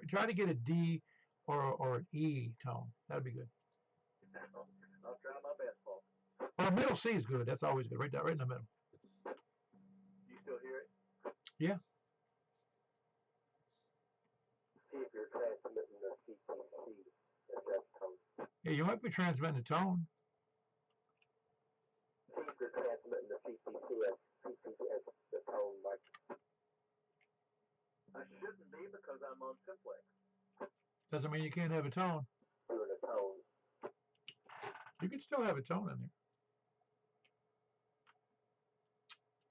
Try to get a D or an E tone. That'd be good. I'll try my best, Paul. Or a middle C is good. That's always good. Right in the middle. You still hear it? Yeah. See if you're transmitting the CTC SF tone. Yeah, you might be transmitting the tone. See if you're transmitting the CTCS, the tone, like. I shouldn't be because I'm on Simplex. Doesn't mean you can't have a tone. Doing a tone. You can still have a tone in there.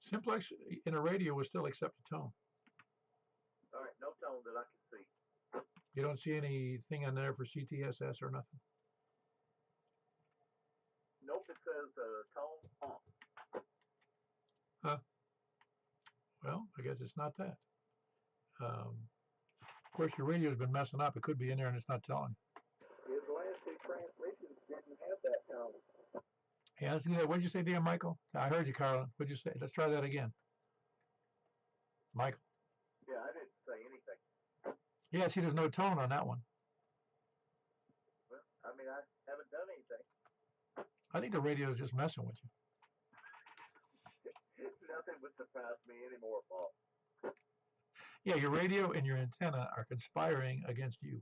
Simplex in a radio will still accept a tone. All right, no tone that I can see. You don't see anything on there for CTSS or nothing. Nope, it says tone off. Huh? Well, I guess it's not that. Of course, your radio's been messing up. It could be in there and it's not telling. His last two transmissions didn't have that tone. Yeah, let's do that. What did you say there, Michael? I heard you, Carlin. What did you say? Let's try that again. Michael. Yeah, I didn't say anything. Yeah, see, there's no tone on that one. Well, I mean, I haven't done anything. I think the radio is just messing with you. Nothing would surprise me anymore, Paul. Yeah, your radio and your antenna are conspiring against you.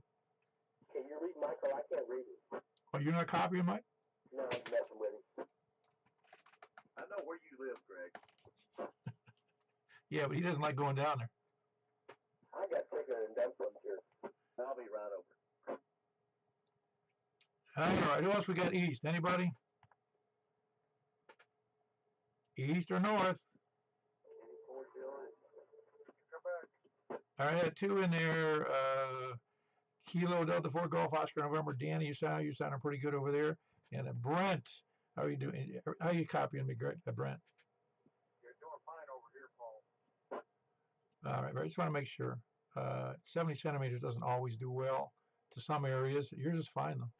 Can you read Michael? I can't read it. Oh, you're not copying, Mike? No, I'm messing with him. I know where you live, Greg. Yeah, but he doesn't like going down there. I got chicken and dumplings here. I'll be right over. All right, who else we got east? Anybody? East or north? Come back. All right, I had two in there. Kilo Delta 4 Golf Oscar November. Danny, you sounding pretty good over there. And Brent, how are you doing? How are you copying me, Brent? You're doing fine over here, Paul. All right, I just want to make sure. 70 centimeters doesn't always do well to some areas. Yours is fine, though.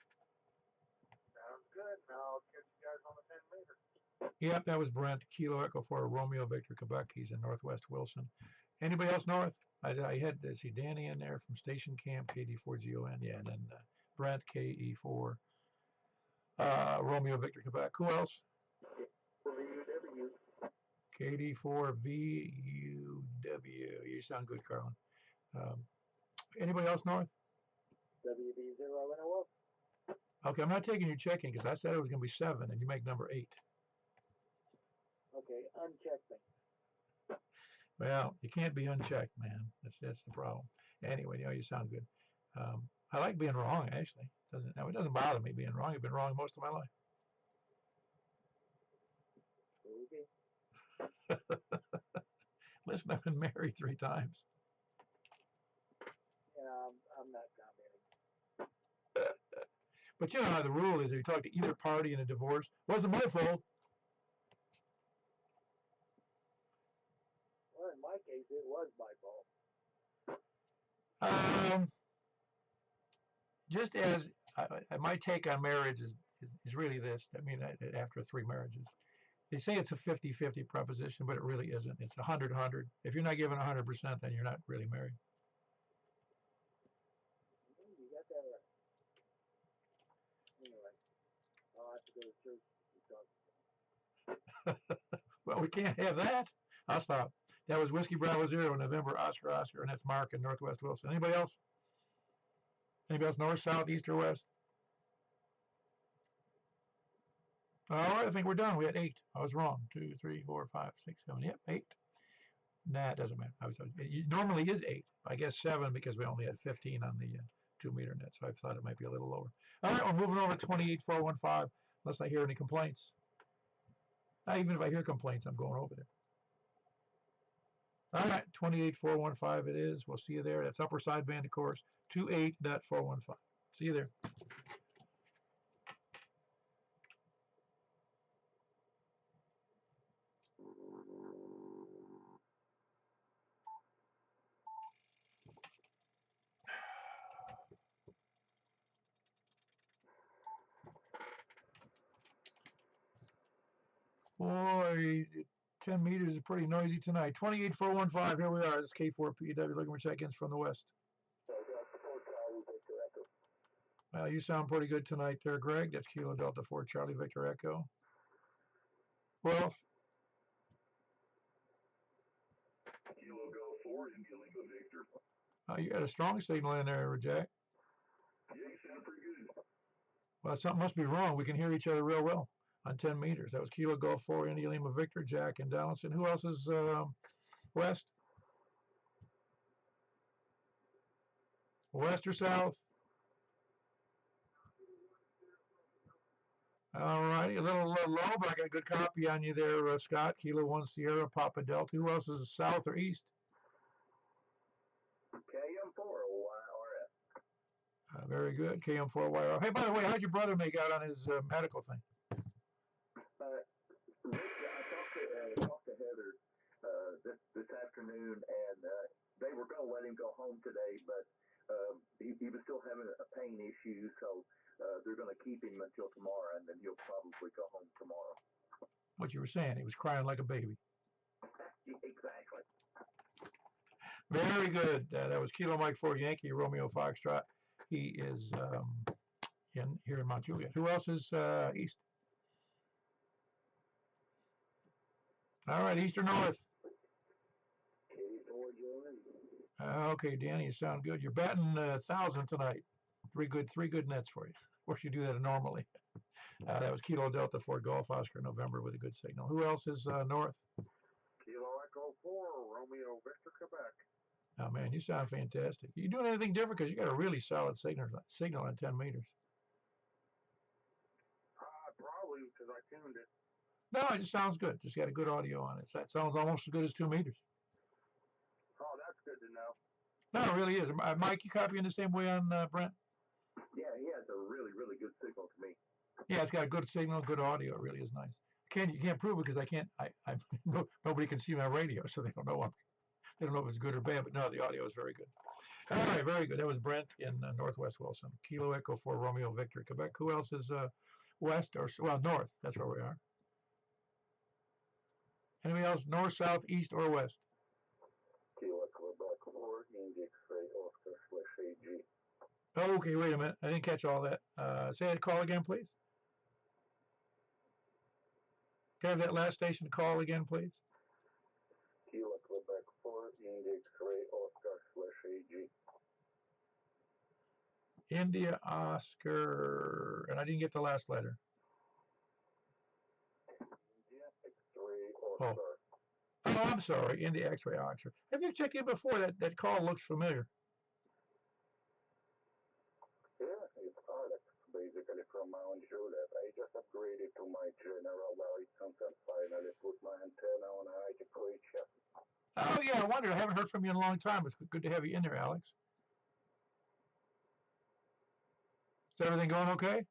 Sounds good. Now I'll catch you guys on the 10 meter. Yep, that was Brent. Kilo Echo 4 Romeo Victor Quebec. He's in Northwest Wilson. Anybody else north? I had to see Danny in there from Station Camp, KD4GON. Yeah, and then Brent, KE4 Romeo Victor Quebec. Who else? WW. KD4VUW. You sound good, Carlin. Anybody else north? WB0NOO. Okay, I'm not taking your check-in because I said it was going to be 7, and you make number 8. Okay, uncheck me. Well, you can't be unchecked, man. That's the problem. Anyway, you sound good. I like being wrong, actually. It doesn't bother me being wrong. I've been wrong most of my life. Okay. Listen, I've been married 3 times. Yeah, I'm not commenting. But you know how the rule is: if you talk to either party in a divorce, wasn't my fault. Well, in my case, it was my fault. Just as my take on marriage is really this. I mean, after 3 marriages, they say it's a 50-50 proposition, but it really isn't. It's 100-100. If you're not giving 100%, then you're not really married. You got that right. Anyway, I'll have to go to church to talk. Well, we can't have that. I'll stop. That was Whiskey Bravo Zero, November, Oscar, and that's Mark in Northwest Wilson. Anybody else? Anybody else north, south, east, or west? All right, I think we're done. We had 8. I was wrong. 2, 3, 4, 5, 6, 7. Yep, 8. Nah, it doesn't matter. It normally is 8. I guess 7 because we only had 15 on the 2-meter net, so I thought it might be a little lower. All right, we're moving over to 28415, unless I hear any complaints. Even if I hear complaints, I'm going over there. All right, 28415 it is. We'll see you there. That's upper sideband, of course. 28.415. See you there. Boy, 10 meters is pretty noisy tonight. 28415, here we are. This is K4PW looking for check-ins from the west. You sound pretty good tonight there, Greg. That's Kilo Delta 4 Charlie Victor Echo. Who else? Kilo Go 4 India Lima Victor. You got a strong signal in there, Jack. Yeah, you sound pretty good. Well, something must be wrong. We can hear each other real well on 10 meters. That was Kilo Golf 4 India Lima Victor, Jack and Donaldson. Who else is west? West or south? All righty, a little low, but I got a good copy on you there, Scott. Kilo 1 Sierra, Papa Delta. Who else is south or east? KM4YRS. Very good, KM4YR. Hey, by the way, how'd your brother make out on his medical thing? Rick, I talked to Heather this afternoon, and they were going to let him go home today, but he was still having a pain issue, so they're going to keep him until tomorrow, and then he'll probably go home tomorrow. What you were saying, he was crying like a baby. Exactly. Very good. That was Kilo Mike 4 Yankee Romeo Foxtrot. He is here in Mount Juliet. Who else is east? All right, east or north? Okay, Danny, you sound good. You're batting 1,000 tonight. Three good nets for you. Of course, you do that normally. That was Kilo Delta 4 Golf Oscar November with a good signal. Who else is north? Kilo Echo 4 Romeo Victor Quebec. Oh, man, you sound fantastic. You doing anything different? Because you got a really solid signal on 10 meters. Probably because I tuned it. No, it just sounds good. Just got a good audio on it. That sounds almost as good as 2 meters. Oh, that's good to know. No, it really is. Mike, you copying the same way on Brent? Yeah, he has a really, really good signal to me. Yeah, it's got a good signal, good audio. It really is nice. You can't prove it because I can't. Nobody can see my radio, so they don't know. They don't know if it's good or bad. But no, the audio is very good. All right, very good. That was Brent in Northwest Wilson. Kilo Echo 4 Romeo Victor Quebec. Who else is west or north? That's where we are. Anybody else north, south, east, or west? Kilo Quebec 4 India X-ray Oscar /AG. Okay, wait a minute. I didn't catch all that. Say that call again, please. Can I have that last station call again, please? Kilo Quebec 4 India X-ray Oscar /AG. India Oscar, and I didn't get the last letter. India X-ray Oscar. Oh, I'm sorry. India X-ray Oscar. Have you checked in before? That call looks familiar. Yeah, it's Alex, basically from Mount Juliet. I just upgraded to my general license and finally put my antenna on a ITQHF. Oh, yeah, I wondered. I haven't heard from you in a long time. It's good to have you in there, Alex. Is everything going okay?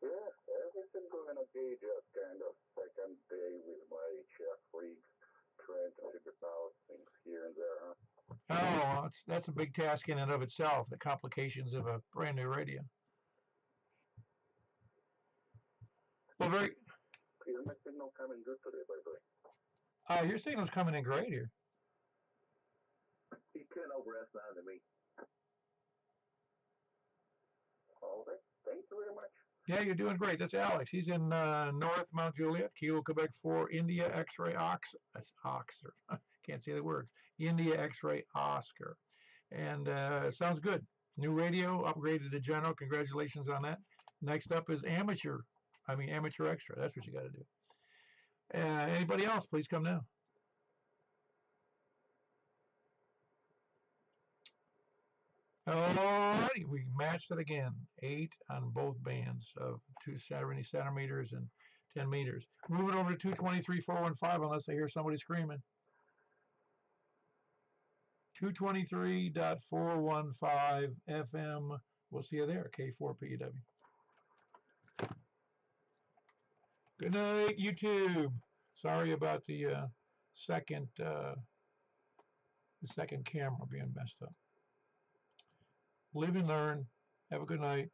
Yeah, everything going okay. Just kind of second day with my HF freaks, trying to figure out things here and there. Oh, that's a big task in and of itself, the complications of a brand new radio. Well, Is my signal coming good today, by the way? Your signal's coming in great here. He's 10 over S9 to me. All right. Thank you very much. Yeah, you're doing great. That's Alex. He's in North Mount Juliet, Kilo, Quebec 4, India X-ray That's Oxer. Can't say the words. India X-ray Oscar. And sounds good. New radio, upgraded to general. Congratulations on that. Next up is amateur extra. That's what you got to do. Anybody else, please come now. Alrighty, we matched it again. 8 on both bands of 270 centimeters and 10 meters. Moving over to 223.415 unless I hear somebody screaming. 223.415 FM. We'll see you there. K4PW. Good night, YouTube. Sorry about the second camera being messed up. Live and learn. Have a good night.